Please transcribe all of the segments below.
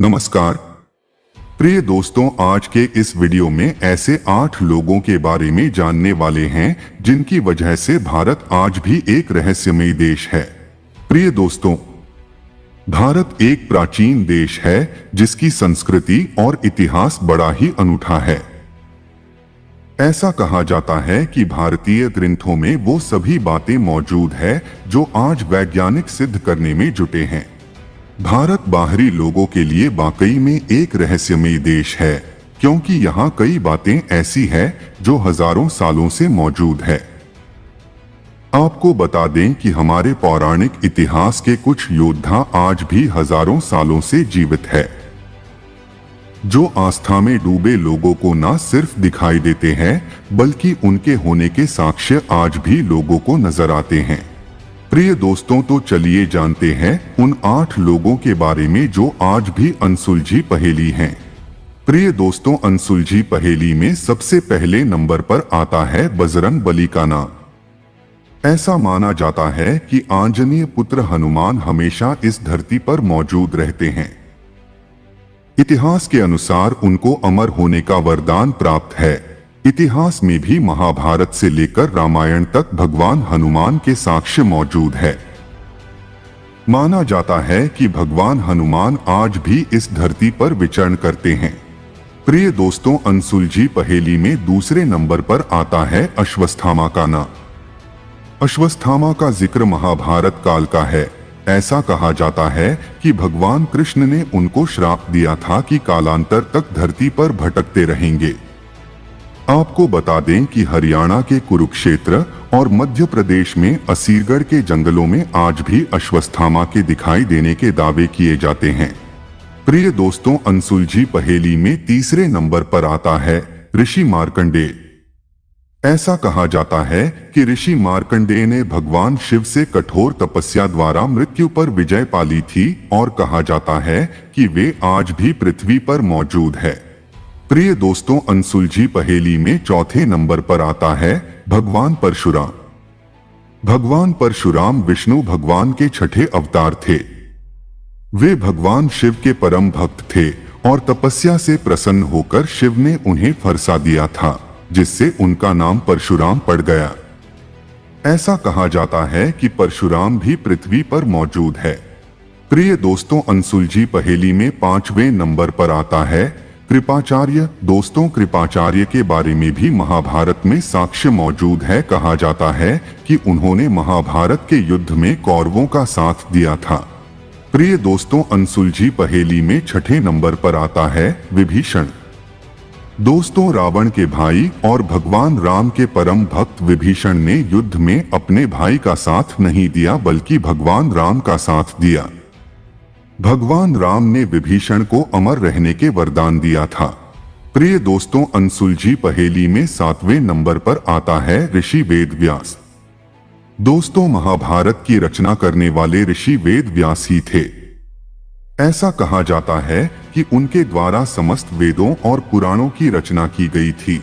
नमस्कार प्रिय दोस्तों, आज के इस वीडियो में ऐसे 8 लोगों के बारे में जानने वाले हैं जिनकी वजह से भारत आज भी एक रहस्यमयी देश है। प्रिय दोस्तों, भारत एक प्राचीन देश है जिसकी संस्कृति और इतिहास बड़ा ही अनूठा है। ऐसा कहा जाता है कि भारतीय ग्रंथों में वो सभी बातें मौजूद है जो आज वैज्ञानिक सिद्ध करने में जुटे हैं। भारत बाहरी लोगों के लिए वाकई में एक रहस्यमयी देश है, क्योंकि यहाँ कई बातें ऐसी हैं जो हजारों सालों से मौजूद है। आपको बता दें कि हमारे पौराणिक इतिहास के कुछ योद्धा आज भी हजारों सालों से जीवित है, जो आस्था में डूबे लोगों को न सिर्फ दिखाई देते हैं बल्कि उनके होने के साक्ष्य आज भी लोगों को नजर आते हैं। प्रिय दोस्तों, तो चलिए जानते हैं उन 8 लोगों के बारे में जो आज भी अनसुलझी पहेली हैं। प्रिय दोस्तों, अनसुलझी पहेली में सबसे पहले नंबर पर आता है बजरंग बली का नाम। ऐसा माना जाता है कि आंजनेय पुत्र हनुमान हमेशा इस धरती पर मौजूद रहते हैं। इतिहास के अनुसार उनको अमर होने का वरदान प्राप्त है। इतिहास में भी महाभारत से लेकर रामायण तक भगवान हनुमान के साक्ष्य मौजूद है। माना जाता है कि भगवान हनुमान आज भी इस धरती पर विचरण करते हैं। प्रिय दोस्तों, अनसुलझी पहेली में दूसरे नंबर पर आता है अश्वत्थामा का नाम। अश्वत्थामा का जिक्र महाभारत काल का है। ऐसा कहा जाता है कि भगवान कृष्ण ने उनको श्राप दिया था कि कालांतर तक धरती पर भटकते रहेंगे। आपको बता दें कि हरियाणा के कुरुक्षेत्र और मध्य प्रदेश में असीरगढ़ के जंगलों में आज भी अश्वत्थामा के दिखाई देने के दावे किए जाते हैं। प्रिय दोस्तों, अनसुलझी पहेली में तीसरे नंबर पर आता है ऋषि मार्कंडेय। ऐसा कहा जाता है कि ऋषि मार्कंडेय ने भगवान शिव से कठोर तपस्या द्वारा मृत्यु पर विजय पाली थी और कहा जाता है कि वे आज भी पृथ्वी पर मौजूद है। प्रिय दोस्तों, अनसुलझी पहेली में चौथे नंबर पर आता है भगवान परशुराम। भगवान परशुराम विष्णु भगवान के छठे अवतार थे। वे भगवान शिव के परम भक्त थे और तपस्या से प्रसन्न होकर शिव ने उन्हें फरसा दिया था, जिससे उनका नाम परशुराम पड़ गया। ऐसा कहा जाता है कि परशुराम भी पृथ्वी पर मौजूद है। प्रिय दोस्तों, अनसुलझी पहेली में 5वें नंबर पर आता है कृपाचार्य। दोस्तों, कृपाचार्य के बारे में भी महाभारत में साक्ष्य मौजूद है। कहा जाता है कि उन्होंने महाभारत के युद्ध में कौरवों का साथ दिया था। प्रिय दोस्तों, अनसुलझी पहेली में 6ठे नंबर पर आता है विभीषण। दोस्तों, रावण के भाई और भगवान राम के परम भक्त विभीषण ने युद्ध में अपने भाई का साथ नहीं दिया बल्कि भगवान राम का साथ दिया। भगवान राम ने विभीषण को अमर रहने के वरदान दिया था। प्रिय दोस्तों, अनसुलझी पहेली में 7वें नंबर पर आता है ऋषि वेद व्यास। दोस्तों, महाभारत की रचना करने वाले ऋषि वेद व्यास ही थे। ऐसा कहा जाता है कि उनके द्वारा समस्त वेदों और पुराणों की रचना की गई थी।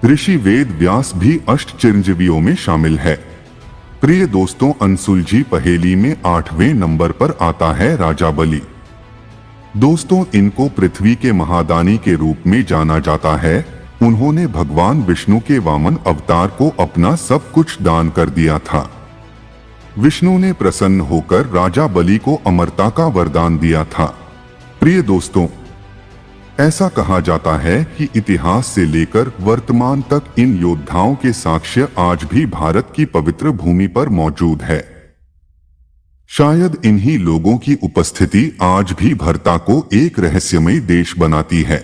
ऋषि वेद व्यास भी अष्ट चिरंजीवियों में शामिल है। प्रिय दोस्तों, अनसुलझी पहेली में 8वें नंबर पर आता है राजा बलि। दोस्तों, इनको पृथ्वी के महादानी के रूप में जाना जाता है। उन्होंने भगवान विष्णु के वामन अवतार को अपना सब कुछ दान कर दिया था। विष्णु ने प्रसन्न होकर राजा बलि को अमरता का वरदान दिया था। प्रिय दोस्तों, ऐसा कहा जाता है कि इतिहास से लेकर वर्तमान तक इन योद्धाओं के साक्ष्य आज भी भारत की पवित्र भूमि पर मौजूद है। शायद इन्हीं लोगों की उपस्थिति आज भी भारत को एक रहस्यमयी देश बनाती है।